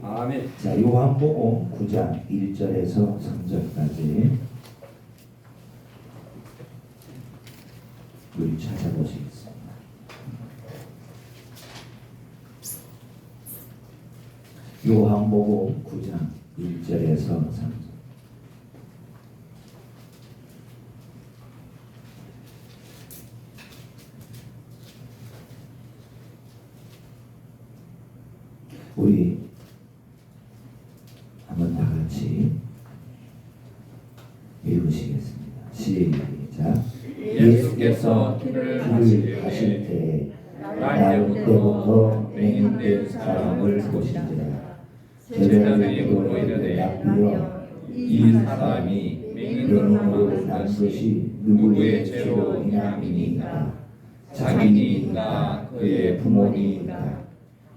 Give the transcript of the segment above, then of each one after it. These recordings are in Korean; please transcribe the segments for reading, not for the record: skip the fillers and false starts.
아멘. 자, 요한복음 9장 1절에서 3절까지 우리 찾아보시겠습니다. 요한복음 9장 1절에서 3절. 우리 한번 다 같이 읽으시겠습니다. 시작. 예수께서 길을 가실 가실 때 날 때부터 맹인된 사람을 보시니라. 제자들이 물어 이르되 랍비여, 이 사람이 맹인으로 난 것이 누구의 죄로 인함이니까? 자기니인가 그의 부모니인가?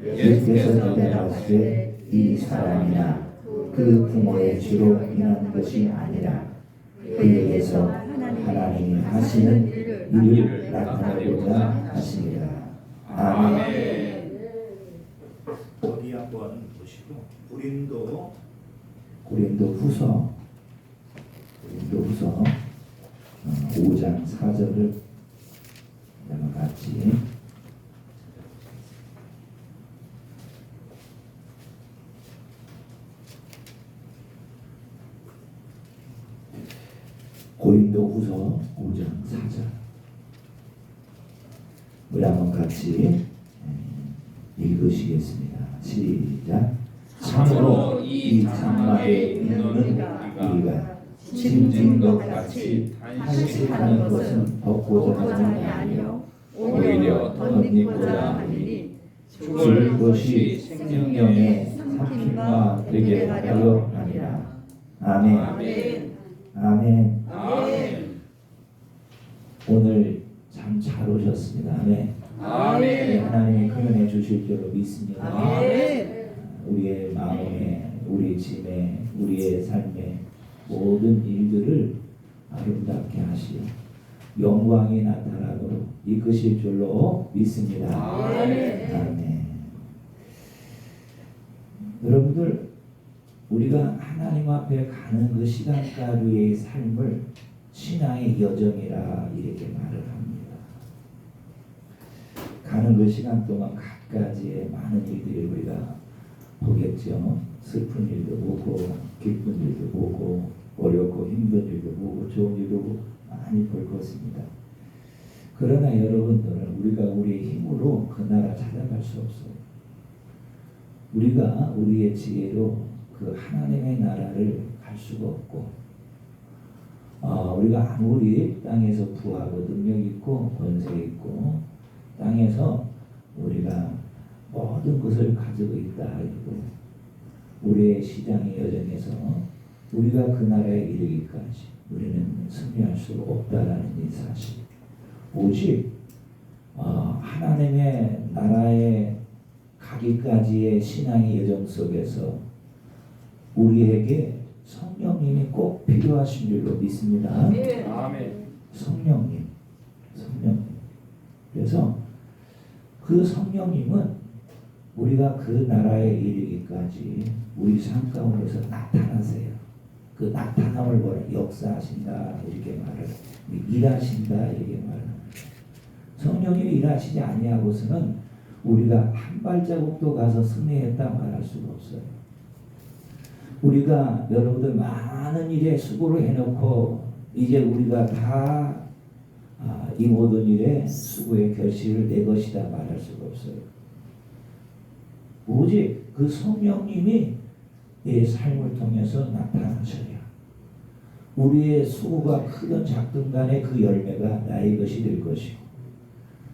예수께서 대답하시되 이 사람이나 그 부모의 죄로 인한 것이 아니라 그에게서 하나님이 하시는 일을 나타내고자 하시니라. 아멘. 어디 한번 보시고 고린도 후서 5장 4절을 한번 같이 고린도 후서 5장 4절 우리 한번 같이 읽으시겠습니다. 시작. 참으로 이 장막에 있는 우리가 짐진 것 같이 탄식하는 것은 덮고자 하는 게 아니요 오히려 덧입고자 하니 죽을 것이 생명의 삼킴과 되게 하려 함이라. 아멘. 아멘. 아멘. 오늘 참 잘 오셨습니다. 아멘. 아멘. 하나님이 큰은혜 주실 줄로 믿습니다. 아멘. 우리의 마음에, 우리 짐에, 우리의 삶에 모든 일들을 아름답게 하시어 영광이 나타나도록 이끄실 줄로 믿습니다. 아멘. 아멘. 여러분들, 우리가 하나님 앞에 가는 그 시간가루의 삶을 신앙의 여정이라 이렇게 말을 합니다. 가는 그 시간 동안 갖가지의 많은 일들을 우리가 보겠죠. 슬픈 일도 보고, 기쁜 일도 보고, 어렵고 힘든 일도 보고, 좋은 일도 많이 볼 것입니다. 그러나 여러분들은 우리가 우리의 힘으로 그 나라 찾아갈 수 없어요. 우리가 우리의 지혜로 그 하나님의 나라를 갈 수가 없고, 우리가 아무리 땅에서 부하고 능력 있고 권세 있고 땅에서 우리가 모든 것을 가지고 있다 이고 우리의 시장의 여정에서 우리가 그 나라에 이르기까지 우리는 승리할 수 없다라는 이 사실. 오직 하나님의 나라에 가기까지의 신앙의 여정 속에서 우리에게 성령님이 꼭 필요하신 줄로 믿습니다. 아멘. 성령님. 그래서 그 성령님은 우리가 그 나라에 이르기까지 우리 삶 가운데서 나타나세요. 그 나타남을 보라. 역사하신다 이렇게 말을, 일하신다 이렇게 말을 합니다. 성령님이 일하시지 아니하고서는 우리가 한 발자국도 가서 승리했다 말할 수가 없어요. 우리가 여러분들 많은 일에 수고를 해놓고 이제 우리가 다 이 모든 일에 수고의 결실을 내 것이다 말할 수가 없어요. 오직 그 성령님이 내 삶을 통해서 나타나셔야 우리의 수고가 크든 작든 간에 그 열매가 나의 것이 될 것이고,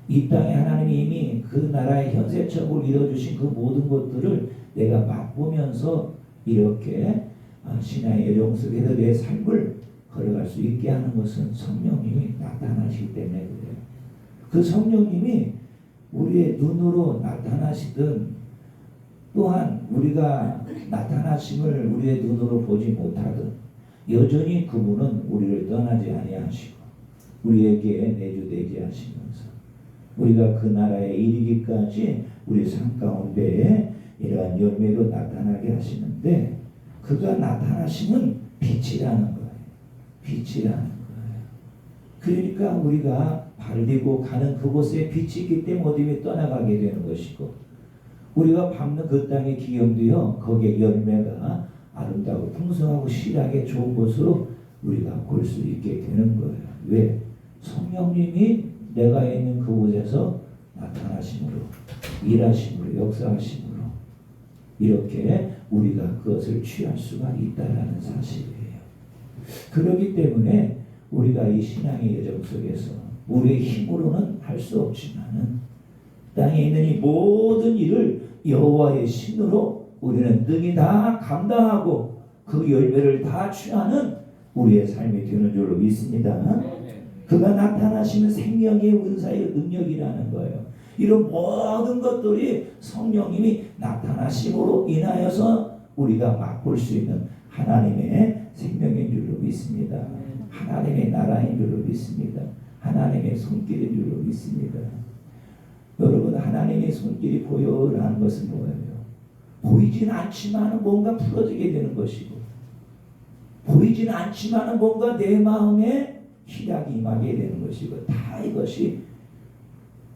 이 땅에 하나님이 이미 그 나라의 현세적으로 이루어주신 그 모든 것들을 내가 맛보면서 이렇게 신앙의 여정 속에서 내 삶을 걸어갈 수 있게 하는 것은 성령님이 나타나시기 때문에 그래요. 그 성령님이 우리의 눈으로 나타나시든 또한 우리가 나타나심을 우리의 눈으로 보지 못하든 여전히 그분은 우리를 떠나지 아니하시고 우리에게 내주되게 하시면서 우리가 그 나라에 이르기까지 우리 삶 가운데에 이러한 열매도 나타나게 하시는데 그가 나타나시는 빛이라는 거예요. 빛이라는 거예요. 그러니까 우리가 발디고 가는 그곳에 빛이 있기 때문에 어둠이 떠나가게 되는 것이고 우리가 밟는 그 땅의 기경도요 거기에 열매가 아름다고 풍성하고 실하게 좋은 곳으로 우리가 볼 수 있게 되는 거예요. 왜? 성령님이 내가 있는 그곳에서 나타나심으로 일하심으로 역사하심으로 이렇게 우리가 그것을 취할 수가 있다라는 사실이에요. 그렇기 때문에 우리가 이 신앙의 여정 속에서 우리의 힘으로는 할 수 없지만은 땅에 있는 이 모든 일을 여호와의 신으로 우리는 능히 다 감당하고 그 열매를 다 취하는 우리의 삶이 되는 줄로 믿습니다. 그가 나타나시는 생명의 은사의 능력이라는 거예요. 이런 모든 것들이 성령님이 나타나심으로 인하여서 우리가 맛볼 수 있는 하나님의 생명인 줄로 믿습니다. 하나님의 나라인 줄로 믿습니다. 하나님의 손길인 줄로 믿습니다. 여러분 하나님의 손길이 보여라는 것은 뭐예요? 보이진 않지만 뭔가 풀어지게 되는 것이고 보이진 않지만 뭔가 내 마음에 희락이 임하게 되는 것이고 다 이것이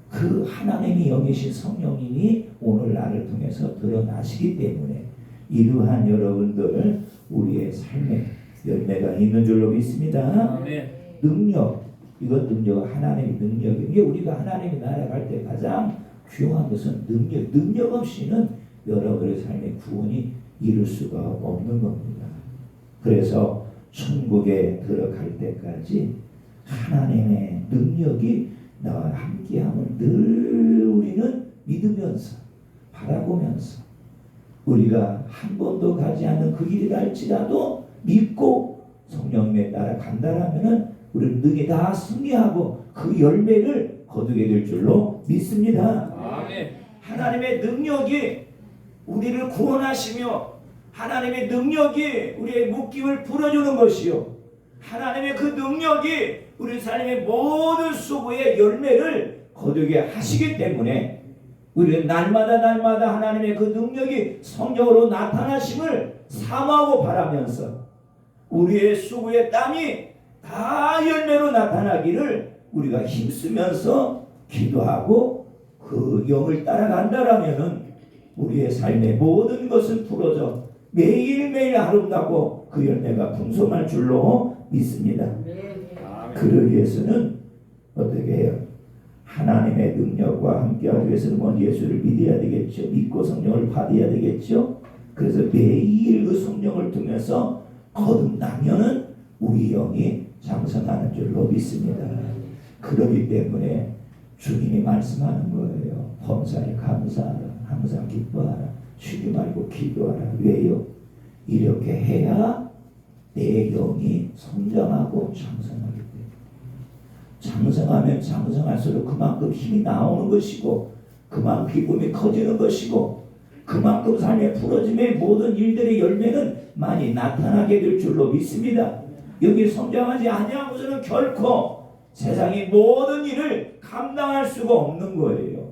그 하나님이 영이신 성령님이 오늘 나를 통해서 드러나시기 때문에 이러한 여러분들 우리의 삶에 열매가 있는 줄로 믿습니다. 능력 이것 능력 하나님의 능력이에요. 이게 우리가 하나님의 나라에 갈 때 가장 중요한 것은 능력 없이는 여러분의 삶의 구원이 이룰 수가 없는 겁니다. 그래서 천국에 들어갈 때까지 하나님의 능력이 나와 함께함을 늘 우리는 믿으면서 바라보면서 우리가 한 번도 가지 않는 그 길이라 할지라도 믿고 성령님에 따라 간다라면은 우리는 능히 다 승리하고 그 열매를 거두게 될 줄로 믿습니다. 아멘. 하나님의 능력이 우리를 구원하시며 하나님의 능력이 우리의 묶임을 풀어주는 것이요 하나님의 그 능력이 우리 삶의 모든 수고의 열매를 거두게 하시기 때문에 우리는 날마다 하나님의 그 능력이 성령으로 나타나심을 사모하고 바라면서 우리의 수고의 땀이 다 열매로 나타나기를 우리가 힘쓰면서 기도하고 그 영을 따라간다라면은 우리의 삶의 모든 것은 풀어져 매일매일 아름답고 그 열매가 풍성할 줄로 믿습니다. 그러기 위해서는 어떻게 해요? 하나님의 능력과 함께하기 위해서는 먼저 예수를 믿어야 되겠죠. 믿고 성령을 받아야 되겠죠. 그래서 매일 그 성령을 통해서 거듭나면은 우리 영이 장성하는 줄로 믿습니다. 그렇기 때문에 주님이 말씀하는 거예요. 범사에 감사하라. 항상 기뻐하라. 쉬지 말고 기도하라. 왜요? 이렇게 해야 내 영이 성장하고 장성하기 때문에 장성하면 장성할수록 그만큼 힘이 나오는 것이고 그만큼 기쁨이 커지는 것이고 그만큼 삶의 풀어짐의 모든 일들의 열매는 많이 나타나게 될 줄로 믿습니다. 여기 성장하지 아니하고서는 결코 세상의 모든 일을 감당할 수가 없는 거예요.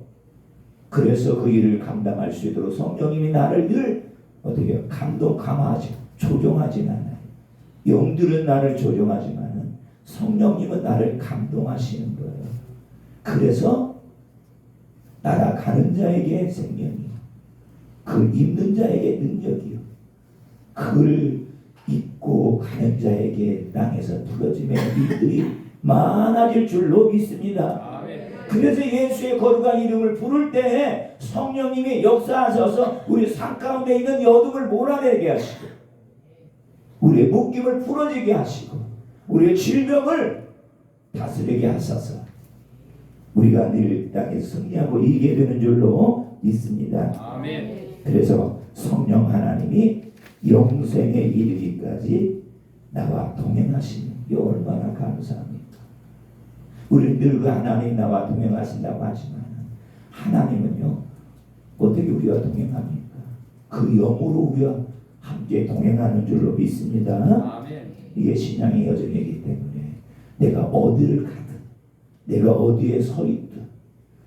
그래서 그 일을 감당할 수 있도록 성령님이 나를 늘 어떻게 감동하지 조종하진 않아요. 영들은 나를 조종하지만 성령님은 나를 감동하시는 거예요. 그래서 날아가는 자에게 생명이요 그 입는 자에게 능력이요 그를 입고 가는 자에게 땅에서 풀어짐의 일들이 많아질 줄로 믿습니다. 그래서 예수의 거룩한 이름을 부를 때 성령님이 역사하셔서 우리 삶 가운데 있는 어둠을 몰아내게 하시고 우리의 묶임을 풀어지게 하시고 우리의 질병을 다스리게 하셔서 우리가 늘 땅에서 승리하고 이기게 되는 줄로 믿습니다. 아멘. 그래서 성령 하나님이 영생에 이르기까지 나와 동행하시는 게 얼마나 감사합니까? 우리 늘 그 하나님 나와 동행하신다고 하지만 하나님은요 어떻게 우리와 동행합니까? 그 영으로 우리와 함께 동행하는 줄로 믿습니다. 아멘. 이게 신앙의 여정이기 때문에 내가 어디를 가든 내가 어디에 서 있든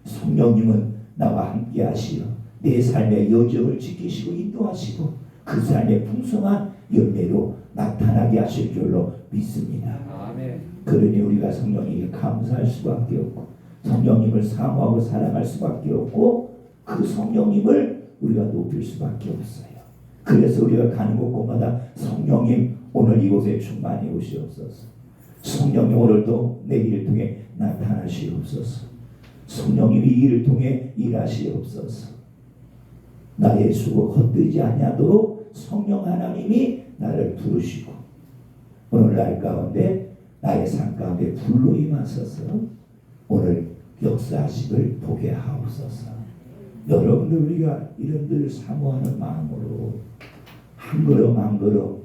성령님은 나와 함께 하시어 내 삶의 여정을 지키시고 인도하시고 그 삶의 풍성한 열매로 나타나게 하실 줄로 믿습니다. 아멘. 그러니 우리가 성령님께 감사할 수밖에 없고 성령님을 사모하고 사랑할 수밖에 없고 그 성령님을 우리가 높일 수밖에 없어요. 그래서 우리가 가는 곳곳마다 성령님 오늘 이곳에 충만히 오시옵소서. 성령님 오늘도 내 일을 통해 나타나시옵소서. 성령님이 이 일을 통해 일하시옵소서. 나의 수고 헛되지 아니하도록 성령 하나님이 나를 부르시고 오늘날 가운데 나의 삶 가운데 불로 임하소서 오늘 역사하심을 보게 하옵소서. 여러분들 우리가 이런들 사모하는 마음으로 한 걸음 한 걸음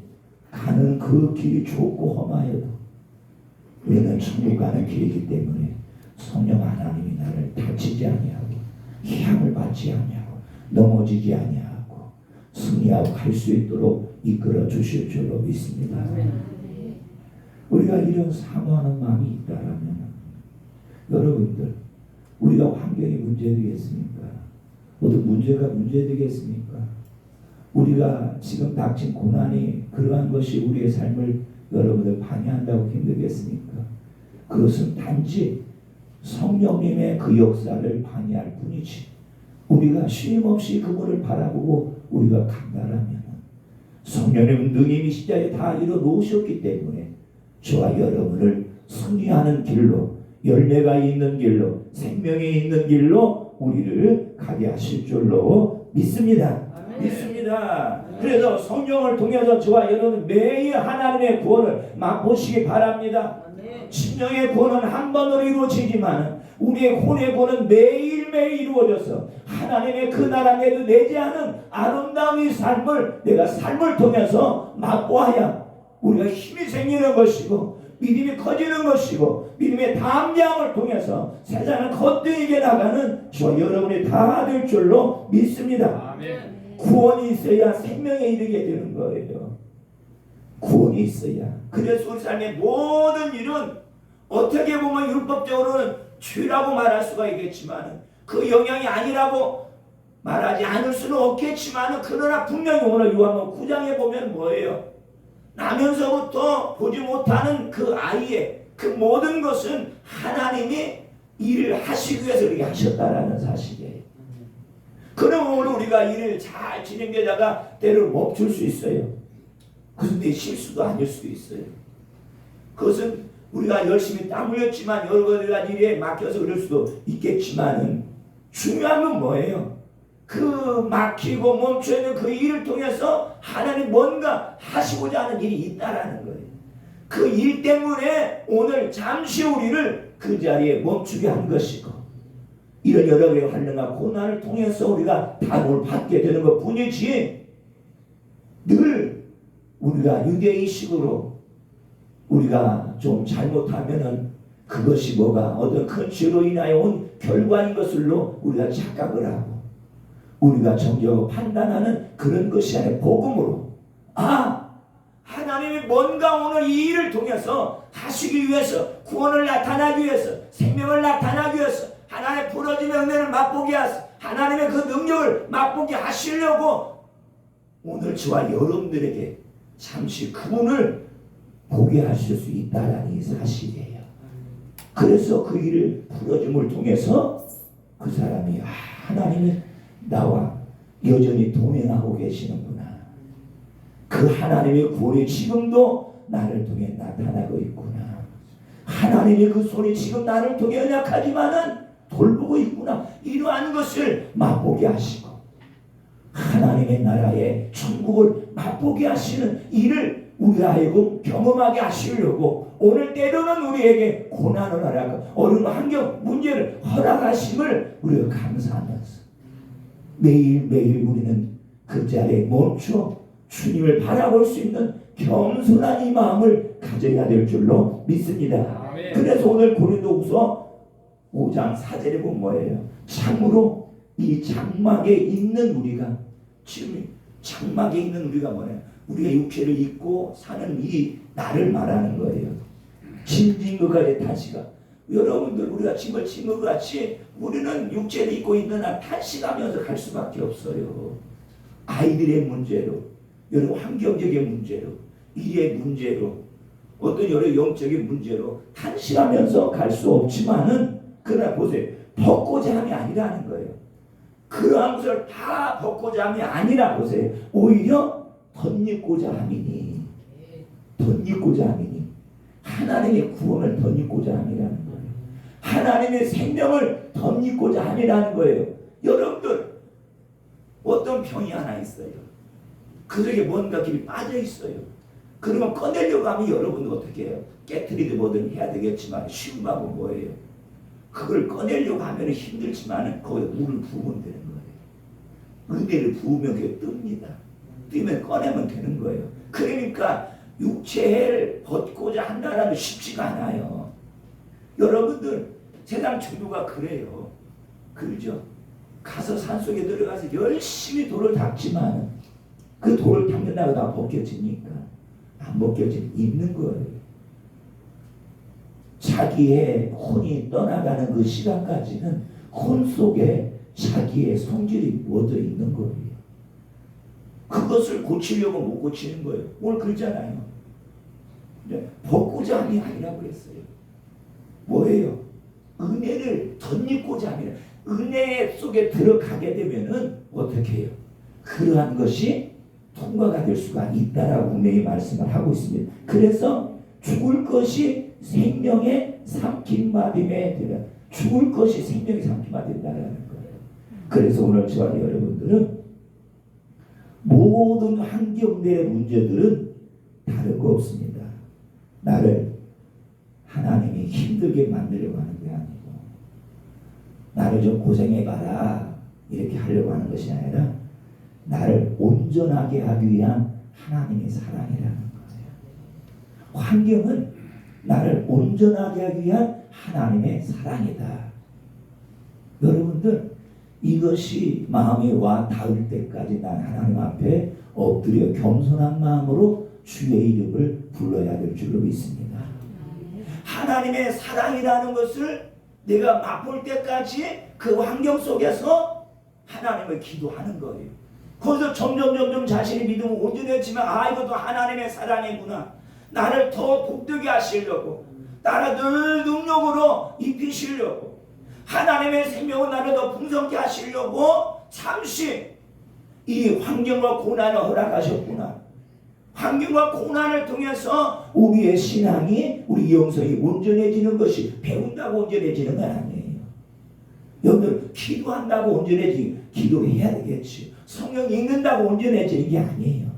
가는 그 길이 좁고 험하여도 우리는 천국 가는 길이기 때문에 성령 하나님이 나를 다치지 아니하고 희함을 받지 아니하고 넘어지지 아니하고 승리하고 갈 수 있도록 이끌어 주실 줄로 믿습니다. 우리가 이런 사모하는 마음이 있다라면 여러분들 우리가 환경이 문제되겠습니까? 모든 문제가 문제되겠습니까? 우리가 지금 닥친 고난이 그러한 것이 우리의 삶을 여러분들 방해한다고 힘들겠습니까? 그것은 단지 성령님의 그 역사를 방해할 뿐이지 우리가 쉼없이 그분을 바라보고 우리가 간다라면 성령님은 능히 십자가에 다 이뤄 놓으셨기 때문에 저와 여러분을 승리하는 길로 열매가 있는 길로 생명이 있는 길로 우리를 가게 하실 줄로 믿습니다. 믿습니다. 그래서 성령을 통해서 저와 여러분 매일 하나님의 구원을 맛보시기 바랍니다. 심령의 구원은 한 번으로 이루어지지만 우리의 혼의 구원은 매일매일 이루어져서 하나님의 그 나라 내도 내지 않은 아름다운 이 삶을 내가 삶을 통해서 맛보아야 우리가 힘이 생기는 것이고 믿음이 커지는 것이고 믿음의 담대함을 통해서 세상을 거듭이게 나가는 저와 여러분이 다 될 줄로 믿습니다. 아멘. 구원이 있어야 생명에 이르게 되는 거예요. 구원이 있어야. 그래서 우리 삶의 모든 일은 어떻게 보면 율법적으로는 죄라고 말할 수가 있겠지만 그 영향이 아니라고 말하지 않을 수는 없겠지만 그러나 분명히 오늘 요한복음 9장에 보면 뭐예요? 나면서부터 보지 못하는 그 아이의 그 모든 것은 하나님이 일을 하시기 위해서 이렇게 하셨다라는 사실이에요. 그럼 오늘 우리가 일을 잘 진행되다가 때를 멈출 수 있어요. 그것은 내 실수도 아닐 수도 있어요. 그것은 우리가 열심히 땀 흘렸지만 여러 가지 일에 막혀서 그럴 수도 있겠지만은 중요한 건 뭐예요? 그 막히고 멈춰있는 그 일을 통해서 하나님 뭔가 하시고자 하는 일이 있다라는 거예요. 그 일 때문에 오늘 잠시 우리를 그 자리에 멈추게 한 것이고 이런 여러 가지 환난과 고난을 통해서 우리가 답을 받게 되는 것 뿐이지 늘 우리가 유대인식으로 우리가 좀 잘못하면은 그것이 뭐가 어떤 큰 죄로 인하여 온 결과인 것으로 우리가 착각을 하고 우리가 정죄하고 판단하는 그런 것이 아니라 복음으로 하나님이 뭔가 오늘 이 일을 통해서 하시기 위해서 구원을 나타나기 위해서 생명을 나타나기 위해서 하나님의 부러짐의 은혜를 맛보게 하셔서 하나님의 그 능력을 맛보게 하시려고 오늘 저와 여러분들에게 잠시 그분을 보게 하실 수 있다는 이 사실이에요. 그래서 그 일을 부러짐을 통해서 그 사람이 하나님이 나와 여전히 동행하고 계시는구나. 그 하나님의 구원이 지금도 나를 통해 나타나고 있구나. 하나님의 그 손이 지금 나를 통해 연약하지만은 돌보고 있구나. 이러한 것을 맛보게 하시고 하나님의 나라의 천국을 맛보게 하시는 일을 우리 하여금 경험하게 하시려고 오늘 때로는 우리에게 고난을 허락하고 어려운 환경 문제를 허락하심을 우리가 감사하면서 매일매일 우리는 그 자리에 멈춰 주님을 바라볼 수 있는 겸손한 이 마음을 가져야 될 줄로 믿습니다. 아멘. 그래서 오늘 고린도후서 5장 4절에 보면 뭐예요? 참으로 이 장막에 있는 우리가 지금 장막에 있는 우리가 뭐예요? 우리가 육체를 입고 사는 이 나를 말하는 거예요. 짐진 것 같이 다시가 여러분들 우리가 짐을 짐을 같이 우리는 육체를 입고 있는 한 탄식하면서 갈 수밖에 없어요. 아이들의 문제로, 여러 환경적인 문제로, 일의 문제로, 어떤 여러 영적인 문제로 탄식하면서 갈 수 없지만은, 그러나 보세요. 벗고자 함이 아니라는 거예요. 그러한 것을 다 벗고자 함이 아니라 보세요. 오히려 덧입고자 함이니, 덧입고자 함이니, 하나님의 구원을 덧입고자 함이라는 거예요. 하나님의 생명을 덧입고자 함이라는 거예요. 여러분들 어떤 병이 하나 있어요. 그중에 뭔가 길이 빠져 있어요. 그러면 꺼내려고 하면 여러분들 어떻게 해요? 깨트리든 뭐든 해야 되겠지만 쉬운 방법은 뭐예요? 그걸 꺼내려고 하면 힘들지만 거기에 물을 부으면 되는 거예요. 은혜를 부으면 그게 뜹니다. 뜨면 꺼내면 되는 거예요. 그러니까 육체를 벗고자 한다는 게 쉽지가 않아요. 여러분들 세상 종교가 그래요. 그러죠? 가서 산속에 들어가서 열심히 돌을 닦지만 그 돌을 닦는다고 다 벗겨지니까 안 벗겨지는 있는 거예요. 자기의 혼이 떠나가는 그 시간까지는 혼 속에 자기의 성질이 묻어 있는 거예요. 그것을 고치려고 못 고치는 거예요. 오늘 그러잖아요. 벗고자 함이 아니라고 그랬어요. 뭐예요? 은혜를 덧입고자 함이라. 은혜 속에 들어가게 되면은 어떻게 해요? 그러한 것이 통과가 될 수가 있다라고 분명히 말씀을 하고 있습니다. 그래서 죽을 것이 생명의 삼킴받음에 들어, 죽을 것이 생명의 삼킴받음에 된다는 거예요. 그래서 오늘 저와 여러분들은 모든 환경들의 문제들은 다르고 없습니다. 나를 하나님이 힘들게 만들려고 하는 게 아니고, 나를 좀 고생해봐라 이렇게 하려고 하는 것이 아니라 나를 온전하게 하기 위한 하나님의 사랑이라는 거예요. 환경은 나를 온전하게 하기 위한 하나님의 사랑이다. 여러분들 이것이 마음에 와 닿을 때까지 난 하나님 앞에 엎드려 겸손한 마음으로 주의 이름을 불러야 될 줄로 믿습니다. 하나님의 사랑이라는 것을 내가 맛볼 때까지 그 환경 속에서 하나님을 기도하는 거예요. 거기서 점점 자신의 믿음은 온전해지면 이것도 하나님의 사랑이구나. 나를 더 복되게 하시려고, 나를 늘 능력으로 입히시려고, 하나님의 생명을 나를 더 풍성케 하시려고 잠시 이 환경과 고난을 허락하셨구나. 환경과 고난을 통해서 우리의 신앙이, 우리 영성이 온전해지는 것이 배운다고 온전해지는 건 아니에요. 여러분들 기도한다고 온전해지기, 기도해야 되겠지. 성경 읽는다고 온전해지는 게 아니에요.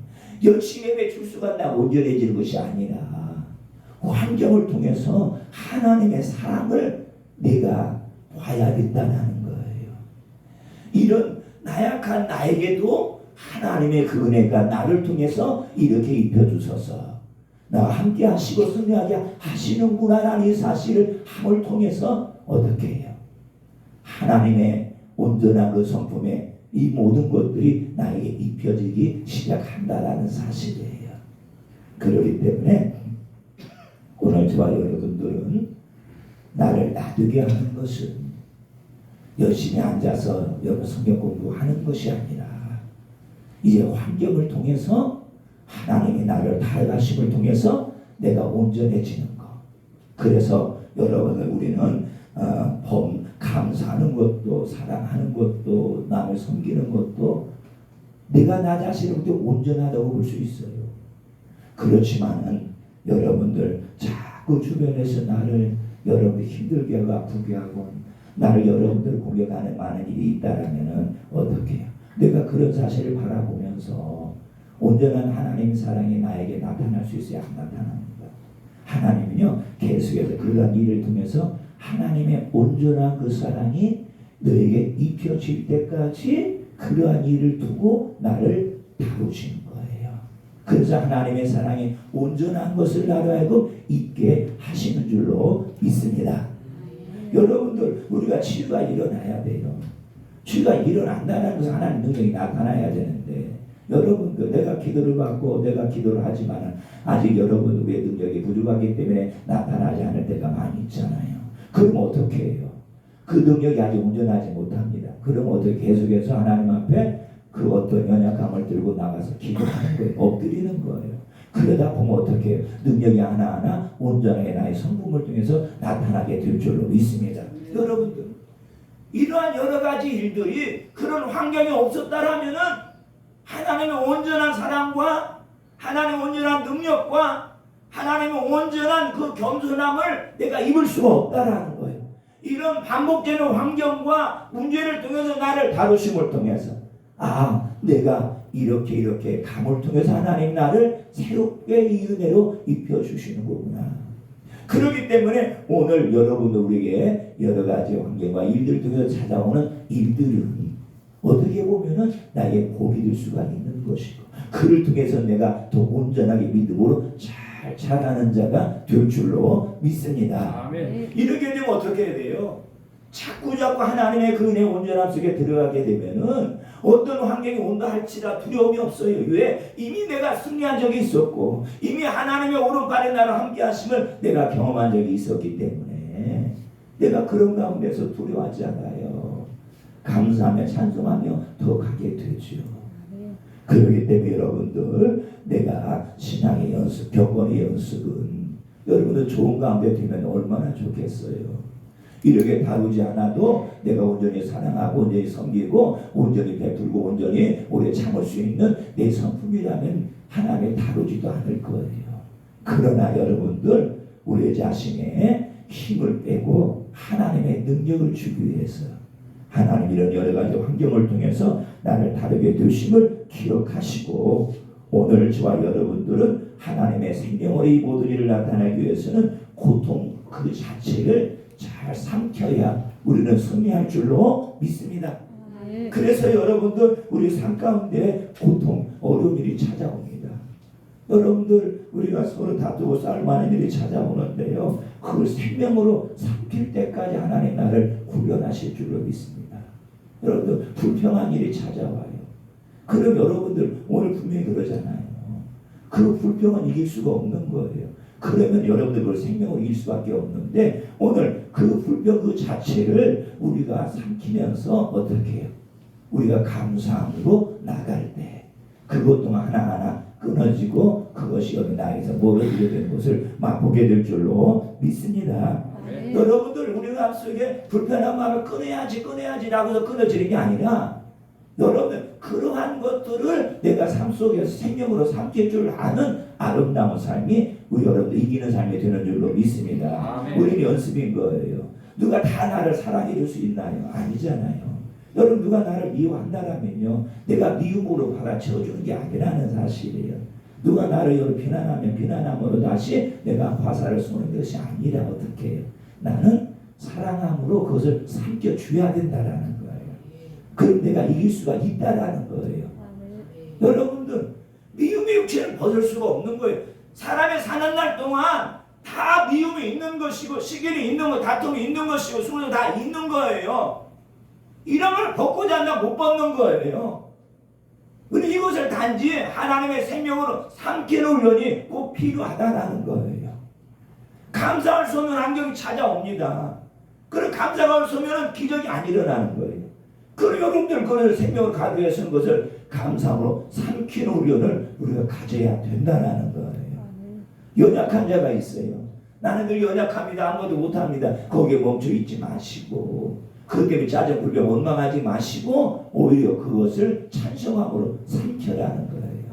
열심히 예배 출석 한다고 온전해지는 것이 아니라 환경을 통해서 하나님의 사랑을 내가 봐야 된다는 거예요. 이런 나약한 나에게도 하나님의 그 은혜가 나를 통해서 이렇게 입혀주셔서 나와 함께 하시고 승리하게 하시는구나라는 이 사실을 함을 통해서 어떻게 해요? 하나님의 온전한 그 성품에 이 모든 것들이 나에게 입혀지기 시작한다라는 사실이에요. 그렇기 때문에 오늘 저와 여러분들은 나를 놔두게 하는 것은 열심히 앉아서 여러 성경 공부하는 것이 아니라 이제 환경을 통해서 하나님이 나를 다가심을 통해서 내가 온전해지는 것. 그래서 여러분들 우리는 감사하는 것도, 사랑하는 것도, 남을 섬기는 것도 내가 나 자신을 온전하다고 볼 수 있어요. 그렇지만은 여러분들 자꾸 주변에서 나를 여러분들 힘들게 하고 아프게 하고 나를 여러분들 공격하는 많은 일이 있다라면은 어떻게 해요? 내가 그런 사실을 바라보면서 온전한 하나님의 사랑이 나에게 나타날 수 있어야 안 나타납니다. 하나님은요 계속해서 그러한 일을 통해서 하나님의 온전한 그 사랑이 너에게 입혀질 때까지 그러한 일을 두고 나를 다루시는 거예요. 그래서 하나님의 사랑이 온전한 것을 나로 하여금 있게 하시는 줄로 믿습니다. 여러분들 우리가 치유가 일어나야 돼요. 치유가 일어난다는 것은 하나님 능력이 나타나야 되는데 여러분들 내가 기도를 받고 내가 기도를 하지만 아직 여러분의 능력이 부족하기 때문에 나타나지 않을 때가 많이 있잖아요. 그럼 어떻게 해요? 그 능력이 아직 온전하지 못합니다. 그럼 어떻게 계속해서 하나님 앞에 그 어떤 연약함을 들고 나가서 기도하는 거예요. 엎드리는 거예요. 그러다 보면 어떻게 해요? 능력이 하나하나 온전하게 나의 성품을 통해서 나타나게 될 줄로 믿습니다. 여러분들 이러한 여러 가지 일들이 그런 환경이 없었다라면은 하나님의 온전한 사랑과 하나님의 온전한 능력과 하나님의 온전한 그 겸손함을 내가 입을 수가 없다라는 거예요. 이런 반복되는 환경과 문제를 통해서 나를 다루심을 통해서 내가 이렇게 감을 통해서 하나님 나를 새롭게 이 은혜로 입혀주시는 거구나. 그렇기 때문에 오늘 여러분들 우리에게 여러 가지 환경과 일들 통해서 찾아오는 일들은 어떻게 보면은 나의 복이 될 수가 있는 것이고 그를 통해서 내가 더 온전하게 믿음으로 잘 자라는 자가 될 줄로 믿습니다. 아멘. 이렇게 되면 어떻게 해야 돼요? 자꾸 하나님의 그 은혜 온전함 속에 들어가게 되면은 어떤 환경이 온다 할지라 두려움이 없어요. 왜? 이미 내가 승리한 적이 있었고 이미 하나님의 오른팔에 나를 함께 하심을 내가 경험한 적이 있었기 때문에 내가 그런 가운데서 두려워하지 않아요. 감사하며 찬송하며 더 가게 되죠. 그렇기 때문에 여러분들 내가 신앙의 연습, 격언의 연습은 여러분들 좋은 가운데 되면 얼마나 좋겠어요. 이렇게 다루지 않아도 내가 온전히 사랑하고 온전히 섬기고 온전히 베풀고 온전히 오래 참을 수 있는 내 성품이라면 하나님이 다루지도 않을 거예요. 그러나 여러분들 우리 자신의 힘을 빼고 하나님의 능력을 주기 위해서 하나님 이런 여러 가지 환경을 통해서 나를 다루게 되심을 기억하시고 오늘 저와 여러분들은 하나님의 생명의 모든 일을 나타내기 위해서는 고통 그 자체를 잘 삼켜야 우리는 승리할 줄로 믿습니다. 그래서 여러분들 우리 삶 가운데 고통, 어려운 일이 찾아옵니다. 여러분들 우리가 서로 다투고 싸움하는 일이 찾아오는데요. 그걸 생명으로 삼킬 때까지 하나님 나를 구별하실 줄로 믿습니다. 여러분들 불평한 일이 찾아와요. 그럼 여러분들 오늘 분명히 그러잖아요. 그 불평은 이길 수가 없는 거예요. 그러면 여러분들 그걸 생명으로 이길 수밖에 없는데 오늘 그 불평 그 자체를 우리가 삼키면서 어떻게 해요? 우리가 감사함으로 나갈 때 그것 동안 하나하나 끊어지고 그것이 어느 나에게서 멀어지게 되는 것을 맛보게 될 줄로 믿습니다. 여러분들 우리 마음속에 불편한 마음을 끊어야지라고 해서 끊어지는 게 아니라 여러분 그러한 것들을 내가 삶 속에서 생명으로 삼킬 줄 아는 아름다운 삶이 우리 여러분들 이기는 삶이 되는 줄로 믿습니다. 아멘. 우리는 연습인 거예요. 누가 다 나를 사랑해 줄 수 있나요? 아니잖아요. 여러분 누가 나를 미워한다라면요 내가 미움으로 받아쳐주는 게 아니라는 사실이에요. 누가 나를 여러 비난하면 비난함으로 다시 내가 화살을 쏘는 것이 아니라 어떻게 해요? 나는 사랑함으로 그것을 삼켜줘야 된다라는 거예요. 그럼 내가 이길 수가 있다라는 거예요. 여러분들 미움의 육체는 벗을 수가 없는 거예요. 사람의 사는 날 동안 다 미움이 있는 것이고 시기이 있는 거 다툼이 있는 것이고 수고도 다 있는 거예요. 이런 걸 벗고자 한다면 못 벗는 거예요. 근데 이것을 단지 하나님의 생명으로 삼키는 훈련이 꼭 필요하다라는 거예요. 감사할 수 없는 환경이 찾아옵니다. 그런 감사가 없으면 기적이 안 일어나는 거예요. 그럼 여러분들 그런 생명을 가기 위해서는 것을 감사함으로 삼키는 훈련을 우리가 가져야 된다는 거예요. 연약한 자가 있어요. 나는 늘 연약합니다. 아무것도 못합니다. 거기에 멈춰 있지 마시고 그것 때문에 짜증 불평 원망하지 마시고 오히려 그것을 찬성함으로 삼켜라는 거예요.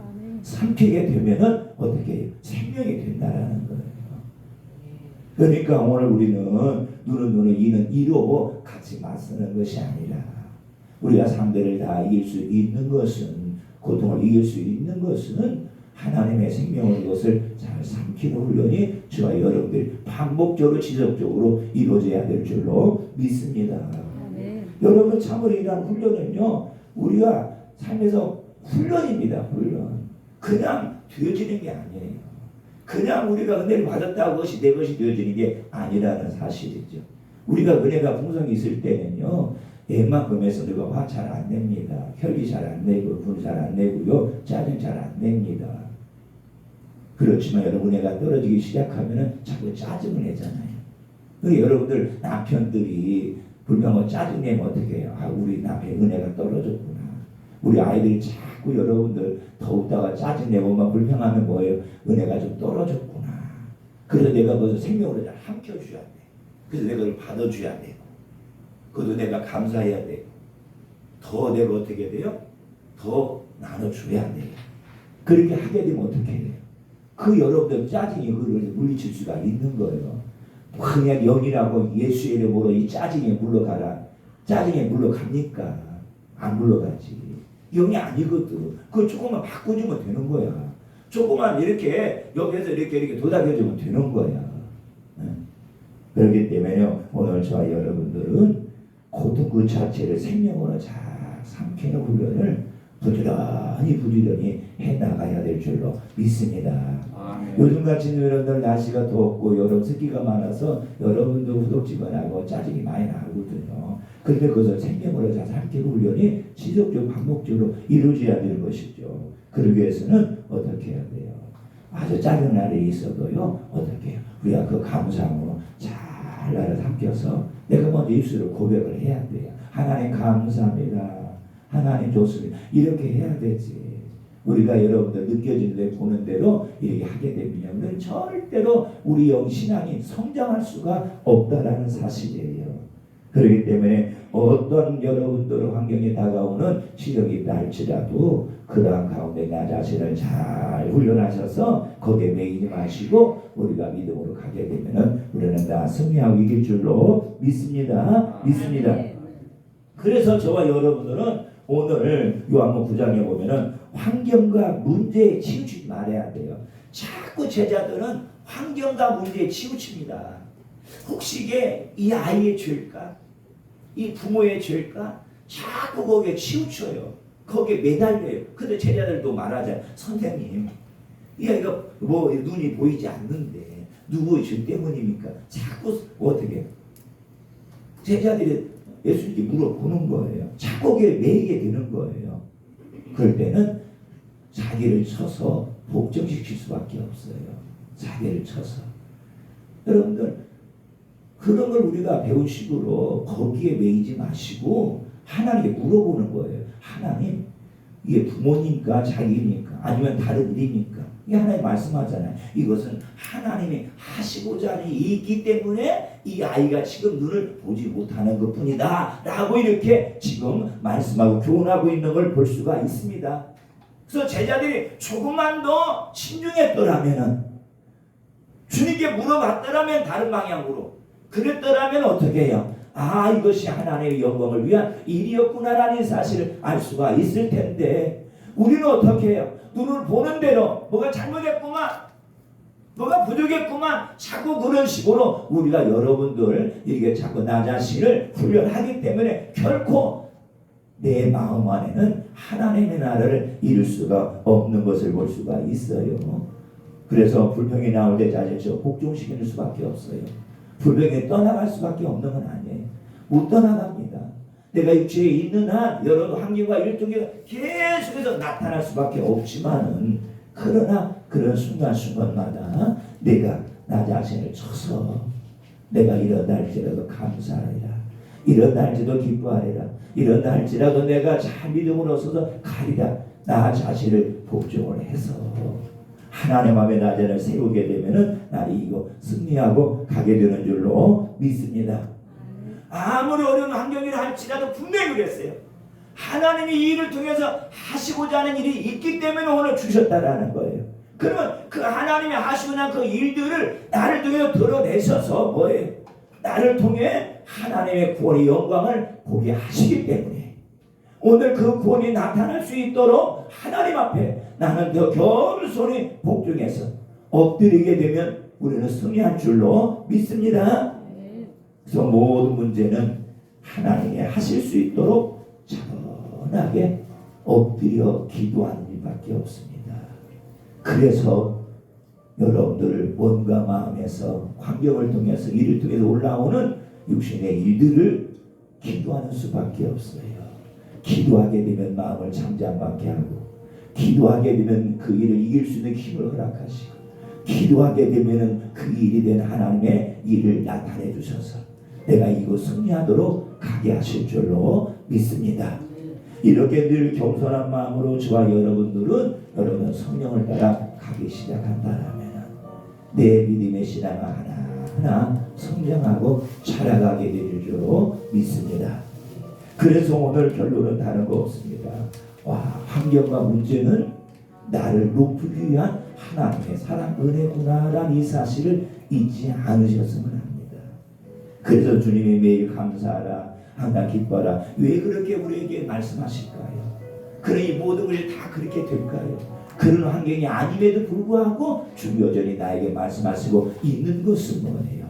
삼키게 되면은 어떻게 해요? 생명이 된다라는 거예요. 그러니까 오늘 우리는 눈은 이는 이로 같이 맞서는 것이 아니라 우리가 상대를 다 이길 수 있는 것은 고통을 이길 수 있는 것은 하나님의 생명의 것을 잘 삼키는 훈련이 저와 여러분들이 반복적으로 지속적으로 이루어져야 될 줄로 믿습니다. 여러분 참으로 이러한 훈련은요 우리가 삶에서 훈련입니다. 훈련. 그냥 되어지는 게 아니에요. 그냥 우리가 은혜를 받았다고 그것이 내 것이 되어지는 게 아니라는 사실이죠. 우리가 은혜가 풍성히 있을 때는요 웬만큼 해서 누가 화 잘 안 냅니다. 혈기 잘 안 내고 분 잘 안 내고요 짜증 잘 안 냅니다. 그렇지만 여러분 은혜가 떨어지기 시작하면은 자꾸 짜증을 내잖아요. 그리고 여러분들 남편들이 불평하고 짜증내면 어떻게 해요? 아, 우리 남의 은혜가 떨어졌구나. 우리 아이들이 자꾸 여러분들 더욱다가 짜증내고 막 불평하면 뭐예요? 은혜가 좀 떨어졌구나. 그래서 내가 그것을 생명으로 잘 함켜줘야 돼. 그래서 내가 그걸 받아줘야 되고, 그것도 내가 감사해야 되고, 더 내가 어떻게 돼요? 더 나눠줘야 돼요. 그렇게 하게 되면 어떻게 해요? 그 여러분들 짜증이 그걸 물리칠 수가 있는 거예요. 그냥 영이라고 예수의 이름으로 이 짜증에 물러가라. 짜증에 물러갑니까? 안 물러가지. 영이 아니거든. 그거 조금만 바꿔주면 되는 거야. 조금만 이렇게 여기서 이렇게 도닥여주면 되는 거야. 그렇기 때문에 오늘 저와 여러분들은 고통 그 자체를 생명으로 잘 삼키는 훈련을 부지런히 해나가야 될 줄로 믿습니다. 아멘. 요즘같이 여러분들 날씨가 덥고 여름 습기가 많아서 여러분도 후덥지근하고 짜증이 많이 나거든요. 그런데 그것을 생명으로 잘 삼키는 훈련이 지속적으로 반복적으로 이루어져야 되는 것이죠. 그러기 위해서는 어떻게 해야 돼요? 아주 작은 날이 있어도요, 어떻게 해요? 우리가 그 감사함으로 잘 나를 삼켜서 내가 먼저 입술로 고백을 해야 돼요. 하나님 감사합니다. 하나님 좋습니다. 이렇게 해야 되지. 우리가 여러분들 느껴지는 데 보는 대로 이렇게 하게 되면 절대로 우리 영신앙이 성장할 수가 없다라는 사실이에요. 그렇기 때문에 어떤 여러분들 환경에 다가오는 시련이 있다 할지라도 그러한 가운데 나 자신을 잘 훈련하셔서 거기에 매이지 마시고 우리가 믿음으로 가게 되면 우리는 다 승리하고 이길 줄로 믿습니다. 믿습니다. 그래서 저와 여러분들은 오늘 요한복음 9장에 보면은 환경과 문제에 치우치지 말아야 돼요. 자꾸 제자들은 환경과 문제에 치우칩니다. 혹시 이게 이 아이의 죄일까? 이 부모의 죄일까? 자꾸 거기에 치우쳐요. 거기에 매달려요. 근데 제자들도 말하잖아요. 선생님, 이 아이가 뭐 눈이 보이지 않는데 누구의 죄 때문입니까? 자꾸 어떻게 제자들이 예수님께 물어보는 거예요. 자꾸 거기에 매이게 되는 거예요. 그럴 때는 자기를 쳐서 복종시킬 수밖에 없어요. 자기를 쳐서. 여러분들 그런 걸 우리가 배운 식으로 거기에 매이지 마시고 하나님께 물어보는 거예요. 하나님, 이게 부모님과 자기입니까? 아니면 다른 일입니까? 이게 하나님 말씀하잖아요. 이것은 하나님이 하시고자 하는 일이 있기 때문에 이 아이가 지금 눈을 보지 못하는 것뿐이다 라고 이렇게 지금 말씀하고 교훈하고 있는 걸 볼 수가 있습니다. 그래서 제자들이 조금만 더 신중했더라면, 주님께 물어봤더라면 다른 방향으로 그랬더라면 어떻게 해요? 아, 이것이 하나님의 영광을 위한 일이었구나라는 사실을 알 수가 있을 텐데 우리는 어떻게 해요? 눈을 보는 대로 뭐가 잘못했구만, 뭐가 부족했구만, 자꾸 그런 식으로 우리가 여러분들 이렇게 자꾸 나 자신을 훈련하기 때문에 결코 내 마음 안에는 하나님의 나라를 이룰 수가 없는 것을 볼 수가 있어요. 그래서 불평이 나올 때 자신을 복종시키는 수밖에 없어요. 불평에 떠나갈 수밖에 없는 건 아니에요. 못 떠나갑니다. 내가 육체에 있는 한 여러 환경과 일종의 계속해서 나타날 수밖에 없지만은, 그러나 그런 순간순간마다 내가 나 자신을 쳐서 내가 이러다 할지라도 감사하리라, 이러다 할지라도 기뻐하리라, 이러다 할지라도 내가 잘 믿음으로 서서 가리라, 나 자신을 복종을 해서 하나님 앞에 나 자신을 세우게 되면은 나를 이기고 승리하고 가게 되는 줄로 믿습니다. 아무리 어려운 환경이라 할지라도 분명히 그랬어요. 하나님이 이 일을 통해서 하시고자 하는 일이 있기 때문에 오늘 주셨다라는 거예요. 그러면 그 하나님이 하시고자 하는 그 일들을 나를 통해서 드러내셔서 뭐예요? 나를 통해 하나님의 구원의 영광을 보게 하시기 때문에 오늘 그 구원이 나타날 수 있도록 하나님 앞에 나는 더 겸손히 복종해서 엎드리게 되면 우리는 승리할 줄로 믿습니다. 그래서 모든 문제는 하나님이 하실 수 있도록 차분하게 엎드려 기도하는 일밖에 없습니다. 그래서 여러분들 몸과 마음에서 환경을 통해서 일을 통해서 올라오는 육신의 일들을 기도하는 수밖에 없어요. 기도하게 되면 마음을 잠잠하게 하고, 기도하게 되면 그 일을 이길 수 있는 힘을 허락하시고, 기도하게 되면 그 일이 된 하나님의 일을 나타내 주셔서 내가 이곳 승리하도록 가게 하실 줄로 믿습니다. 이렇게 늘 겸손한 마음으로 저와 여러분들은 여러분 성령을 따라 가기 시작한다면 내 믿음의 신앙을 하나하나 성장하고 자라가게 될 줄로 믿습니다. 그래서 오늘 결론은 다른 거 없습니다. 환경과 문제는 나를 높이기 위한 하나님의 사랑 은혜구나라는 이 사실을 잊지 않으셨으면 합니다. 그래서 주님이 매일 감사하라, 항상 기뻐하라. 왜 그렇게 우리에게 말씀하실까요? 그러니 이 모든 것이 다 그렇게 될까요? 그런 환경이 아님에도 불구하고 주 여전히 나에게 말씀하시고 있는 것은 뭐예요?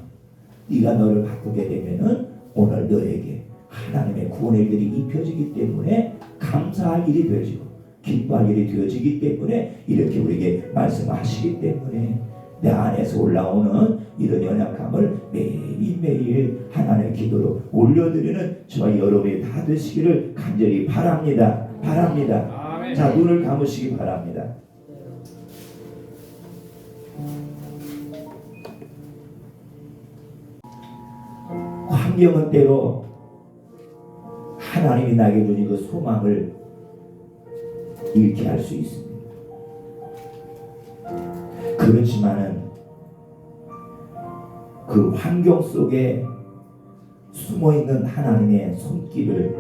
네가 너를 바꾸게 되면은 오늘 너에게 하나님의 구원의 일들이 입혀지기 때문에 감사할 일이 되어지고 기뻐할 일이 되어지기 때문에 이렇게 우리에게 말씀하시기 때문에 내 안에서 올라오는 이런 연약함을 매일매일 하나님의 기도로 올려드리는 저와 여러분이 다 되시기를 간절히 바랍니다. 아멘. 자, 눈을 감으시기 바랍니다. 환경은 때로 하나님이 나에게 주신 그 소망을 잃게 할 수 있습니다. 그렇지만은 그 환경 속에 숨어있는 하나님의 손길을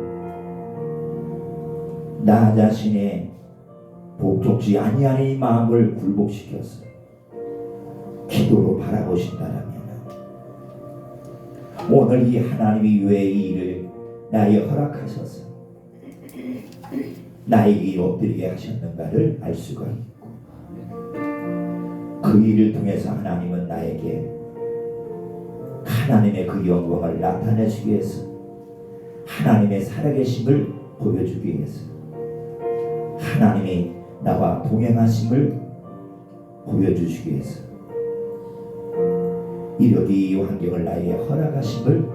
나 자신의 복종치 아니하는 이 마음을 굴복시켜서 기도로 바라보신다라면 오늘 이 하나님이 왜 이 일을 나에게 허락하셔서 나에게 엎드리게 하셨는가를 알 수가 있고 그 일을 통해서 하나님은 나에게 하나님의 그 영광을 나타내시기 위해서 하나님의 살아계심을 보여주기 위해서 하나님이 나와 동행하심을 보여주시기 위해서 이렇게 이 환경을 나에게 허락하심을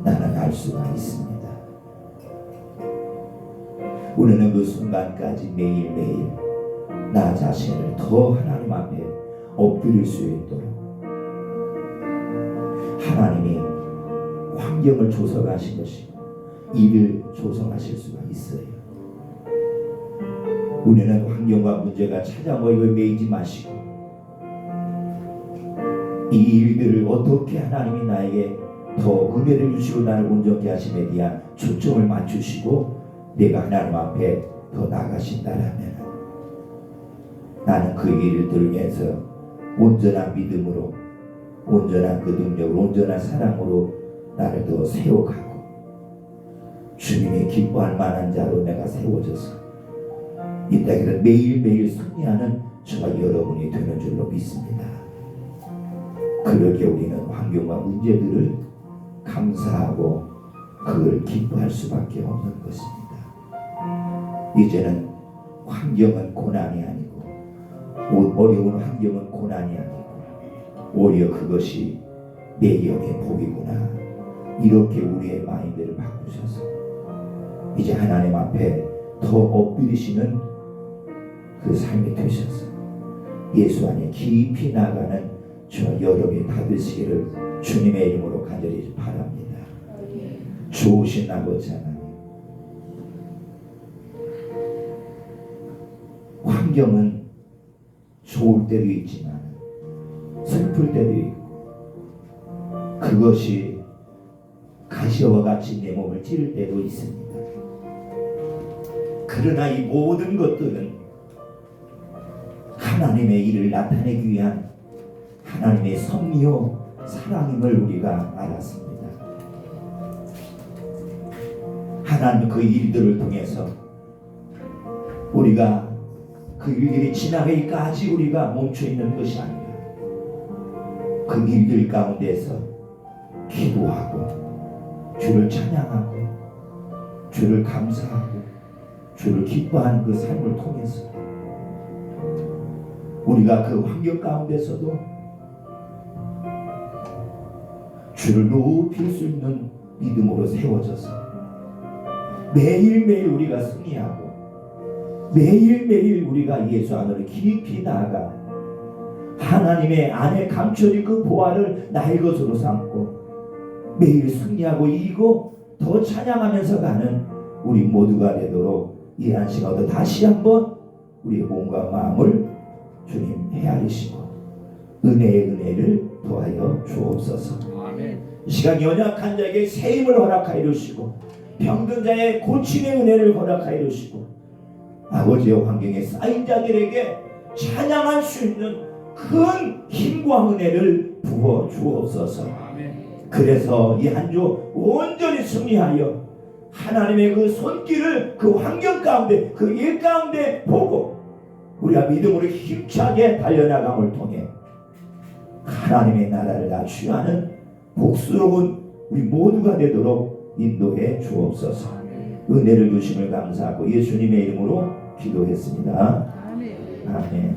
나는 알 수가 있습니다. 우리는 그 순간까지 매일매일 나 자신을 더 하나님 앞에 엎드릴 수 있도록 하나님이 환경을 조성하신 것이고 일을 조성하실 수가 있어요. 우리는 환경과 문제가 찾아오고 매이지 마시고 이 일들을 어떻게 하나님이 나에게 더 은혜를 주시고 나를 온전케 하심에 대한 초점을 맞추시고 내가 하나님 앞에 더 나가신다라면 나는 그 일들을 위해서 온전한 믿음으로 온전한 그 능력으로 온전한 사랑으로 나를 더 세워가고 주님이 기뻐할 만한 자로 내가 세워져서 이 땅에서 매일매일 승리하는 저와 여러분이 되는 줄로 믿습니다. 그렇게 우리는 환경과 문제들을 감사하고 그걸 기뻐할 수밖에 없는 것입니다. 이제는 환경은 고난이 아니고 어려운 환경은 고난이 아니고 오히려 그것이 내 영의 복이구나. 이렇게 우리의 마인드를 바꾸셔서 이제 하나님 앞에 더 엎드리시는 그 삶이 되셔서 예수 안에 깊이 나가는 저와 여러분이 다 되시기를 주님의 이름으로 간절히 바랍니다. 좋으신 아버지 하나님, 환경은 좋을 때도 있지만 슬플 때도 있고 그것이 가시와 같이 내 몸을 찌를 때도 있습니다. 그러나 이 모든 것들은 하나님의 일을 나타내기 위한 하나님의 섭리요 사랑임을 우리가 알았습니다. 하나님 그 일들을 통해서 우리가 그 일들이 지나가기까지 우리가 멈춰있는 것이 아니라 그 일들 가운데서 기도하고 주를 찬양하고 주를 감사하고 주를 기뻐하는 그 삶을 통해서 우리가 그 환경 가운데서도 주를 높일 수 있는 믿음으로 세워져서 매일매일 우리가 승리하고 매일매일 우리가 예수 안으로 깊이 나아가 하나님의 안에 감춰진 그 보화를 나의 것으로 삼고 매일 승리하고 이기고 더 찬양하면서 가는 우리 모두가 되도록 이 한 시간도 다시 한번 우리의 몸과 마음을 주님 헤아리시고 은혜의 은혜를 더하여 주옵소서. 아멘. 이 시간 연약한 자에게 새 힘을 허락하여 주시고 병든 자의 고침의 은혜를 허락하여 주시고 아버지의 환경에 쌓인 자들에게 찬양할 수 있는 큰 힘과 은혜를 부어 주옵소서. 아멘. 그래서 이 한 주 온전히 승리하여 하나님의 그 손길을 그 환경 가운데 그 일 가운데 보고 우리가 믿음으로 힘차게 달려나감을 통해 하나님의 나라를 낮추하는 복스러운 우리 모두가 되도록 인도해 주옵소서. 은혜를 주심을 감사하고 예수님의 이름으로 기도했습니다. 아멘. 아멘.